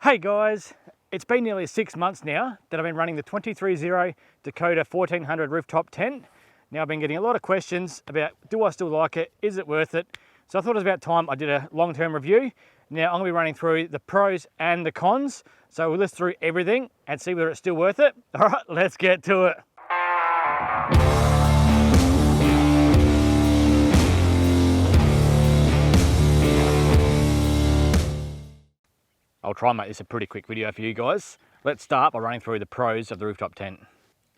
Hey guys, it's been nearly 6 months now that I've been running the 23-0 Dakota 1400 rooftop tent. Now I've been getting a lot of questions about, do I still like it? Is it worth it? So I thought it was about time I did a long-term review. Now I'm going to be running through the pros and the cons. So we'll list through everything and see whether it's still worth it. All right, let's get to it. I'll try and make this a pretty quick video for you guys. Let's start by running through the pros of the rooftop tent.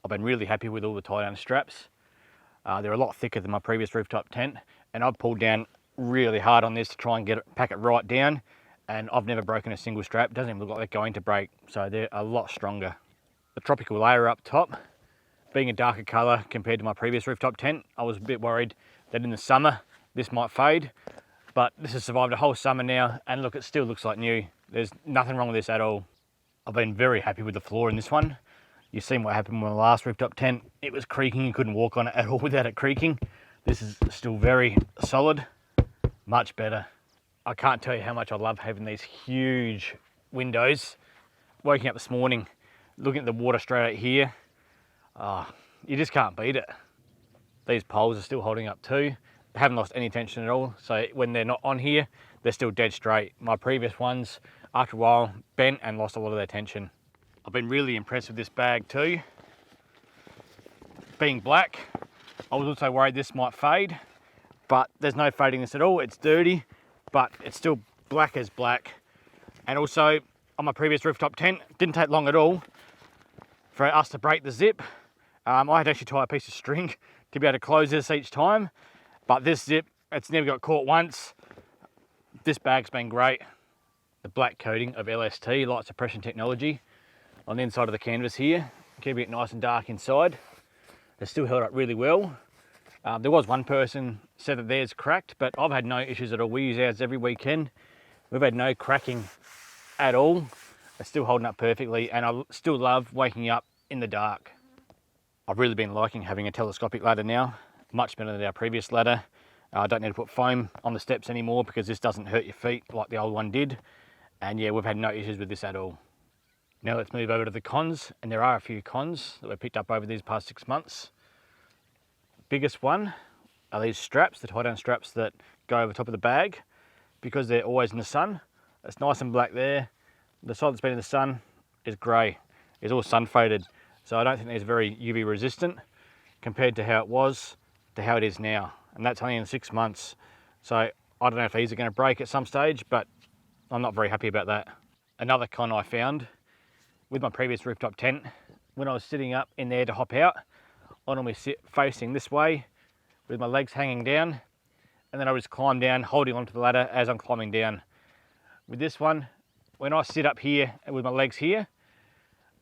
I've been really happy with all the tie-down straps. They're a lot thicker than my previous rooftop tent, and I've pulled down really hard on this to try and pack it right down, and I've never broken a single strap. It doesn't even look like they're going to break, so they're a lot stronger. The tropical layer up top, being a darker colour compared to my previous rooftop tent, I was a bit worried that in the summer this might fade, but this has survived a whole summer now, and look, it still looks like new. There's nothing wrong with this at all. I've been very happy with the floor in this one. You've seen what happened with my last rooftop tent. It was creaking, you couldn't walk on it at all without it creaking. This is still very solid, much better. I can't tell you how much I love having these huge windows. Waking up this morning, looking at the water straight out here, you just can't beat it. These poles are still holding up too. They haven't lost any tension at all, so when they're not on here, they're still dead straight. My previous ones, after a while, bent and lost a lot of their tension. I've been really impressed with this bag too. Being black, I was also worried this might fade, but there's no fading this at all. It's dirty, but it's still black as black. And also, on my previous rooftop tent, didn't take long at all for us to break the zip. I had to actually tie a piece of string to be able to close this each time, but this zip, it's never got caught once. This bag's been great. The black coating of LST, light suppression technology, on the inside of the canvas here, keeping it nice and dark inside. It's still held up really well. There was one person said that theirs cracked, but I've had no issues at all. We use ours every weekend. We've had no cracking at all. It's still holding up perfectly, and I still love waking up in the dark. I've really been liking having a telescopic ladder now, much better than our previous ladder. I don't need to put foam on the steps anymore because this doesn't hurt your feet like the old one did. And yeah, we've had no issues with this at all. Now let's move over to the cons, and there are a few cons that we've picked up over these past 6 months. Biggest one are these straps, the tie-down straps that go over top of the bag, because they're always in the sun. It's nice and black there. The side that's been in the sun is grey. It's all sun faded. So I don't think it's very UV resistant compared to how it was to how it is now. And that's only in 6 months. So I don't know if these are going to break at some stage, but I'm not very happy about that. Another con I found with my previous rooftop tent, when I was sitting up in there to hop out, I normally sit facing this way with my legs hanging down, and then I just climb down holding onto the ladder as I'm climbing down. With this one, when I sit up here with my legs here,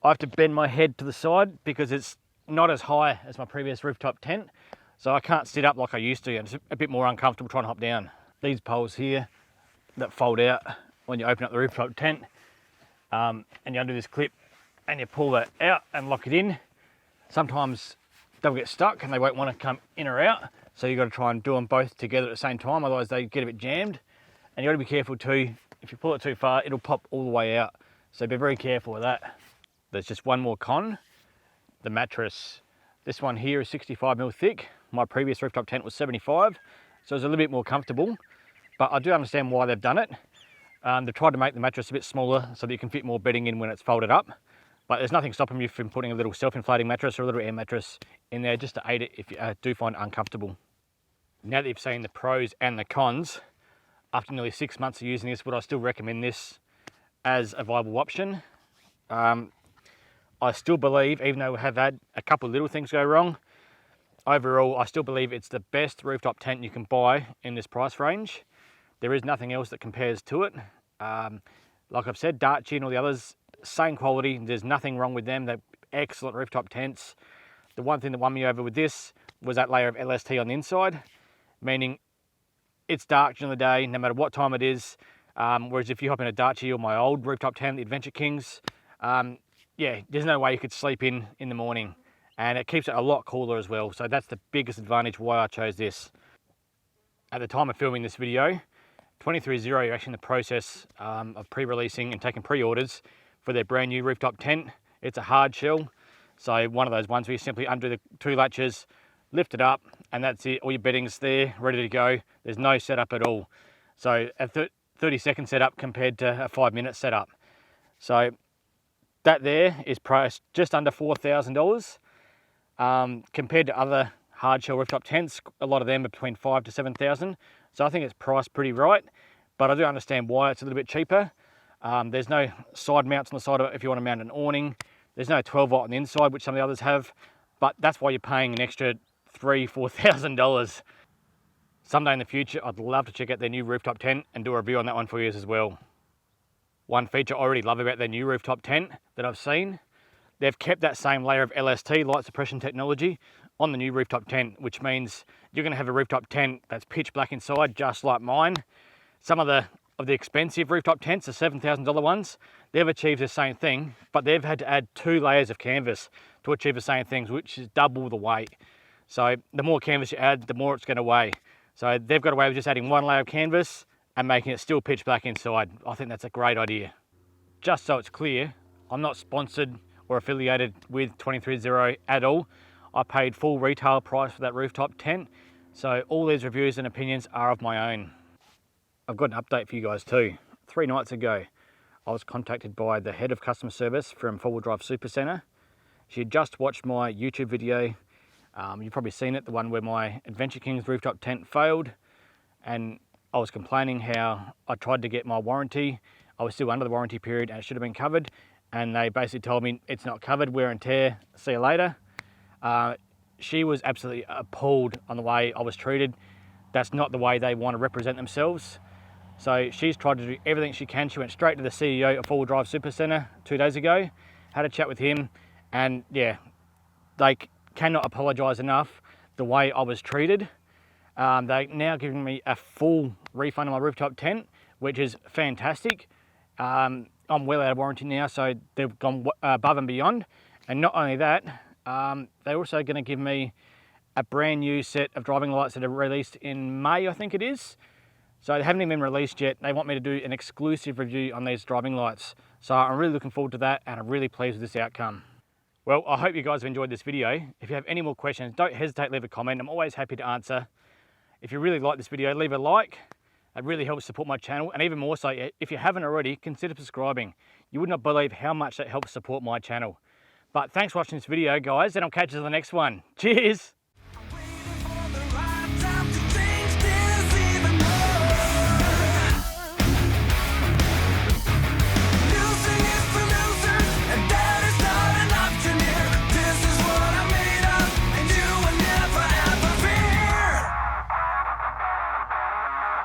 I have to bend my head to the side because it's not as high as my previous rooftop tent. So I can't sit up like I used to, and it's a bit more uncomfortable trying to hop down. These poles here that fold out when you open up the rooftop tent, and you undo this clip and you pull that out and lock it in. Sometimes they'll get stuck and they won't want to come in or out. So you've got to try and do them both together at the same time, otherwise they get a bit jammed. And you've got to be careful too, if you pull it too far, it'll pop all the way out. So be very careful with that. There's just one more con, the mattress. This one here is 65mm thick. My previous rooftop tent was 75, so it's a little bit more comfortable, but I do understand why they've done it. They've tried to make the mattress a bit smaller so that you can fit more bedding in when it's folded up, but there's nothing stopping you from putting a little self-inflating mattress or a little air mattress in there just to aid it if you do find it uncomfortable. Now that you've seen the pros and the cons, after nearly 6 months of using this, would I still recommend this as a viable option? I still believe, even though we have had a couple of little things go wrong, overall I still believe it's the best rooftop tent you can buy in this price range. There is nothing else that compares to it. Like I've said, Darchi and all the others, same quality, there's nothing wrong with them. They're excellent rooftop tents. The one thing that won me over with this was that layer of LST on the inside, meaning it's dark during the day no matter what time it is, whereas if you hop in a Darchi or my old rooftop tent, the Adventure Kings, yeah, there's no way you could sleep in the morning, and it keeps it a lot cooler as well. So that's the biggest advantage why I chose this. At the time of filming this video, 230 are actually in the process of pre-releasing and taking pre-orders for their brand new rooftop tent. It's a hard shell, so one of those ones where you simply undo the 2 latches, lift it up, and that's it. All your bedding's there, ready to go. There's no setup at all. So a 30-second setup compared to a 5-minute setup. So that there is priced just under $4,000. Compared to other hard shell rooftop tents, a lot of them are between $5,000 to $7,000. So I think it's priced pretty right, but I do understand why it's a little bit cheaper. There's no side mounts on the side of it if you want to mount an awning. There's no 12 volt on the inside, which some of the others have, but that's why you're paying an extra $3,000 to $4,000. Someday in the future, I'd love to check out their new rooftop tent and do a review on that one for you as well. One feature I already love about their new rooftop tent that I've seen, they've kept that same layer of LST, light suppression technology, on the new rooftop tent, which means you're going to have a rooftop tent that's pitch black inside, just like mine. Some of the expensive rooftop tents, the $7,000 ones, they've achieved the same thing, but they've had to add 2 layers of canvas to achieve the same things, which is double the weight. So the more canvas you add, the more it's going to weigh. So they've got away with just adding 1 layer of canvas and making it still pitch black inside. I think that's a great idea. Just so it's clear, I'm not sponsored or affiliated with 230 at all. I paid full retail price for that rooftop tent, so all these reviews and opinions are of my own. I've got an update for you guys too. 3 nights ago, I was contacted by the head of customer service from 4-wheel drive Supercenter. She had just watched my YouTube video. You've probably seen it, the one where my Adventure Kings rooftop tent failed, and I was complaining how I tried to get my warranty. I was still under the warranty period and it should have been covered, and they basically told me it's not covered, wear and tear, see you later. She was absolutely appalled on the way I was treated. That's not the way they want to represent themselves. So she's tried to do everything she can. She went straight to the CEO of 4-wheel drive Supercenter 2 days ago, had a chat with him, and yeah, they cannot apologise enough the way I was treated. They're now giving me a full refund on my rooftop tent, which is fantastic. I'm well out of warranty now, so they've gone above and beyond. And not only that, they're also going to give me a brand new set of driving lights that are released in May, I think it is. So they haven't even been released yet. They want me to do an exclusive review on these driving lights. So I'm really looking forward to that, and I'm really pleased with this outcome. Well, I hope you guys have enjoyed this video. If you have any more questions, don't hesitate to leave a comment. I'm always happy to answer. If you really like this video, leave a like. It really helps support my channel. And even more so, if you haven't already, consider subscribing. You would not believe how much that helps support my channel. But thanks for watching this video, guys, and I'll catch you in the next one. Cheers!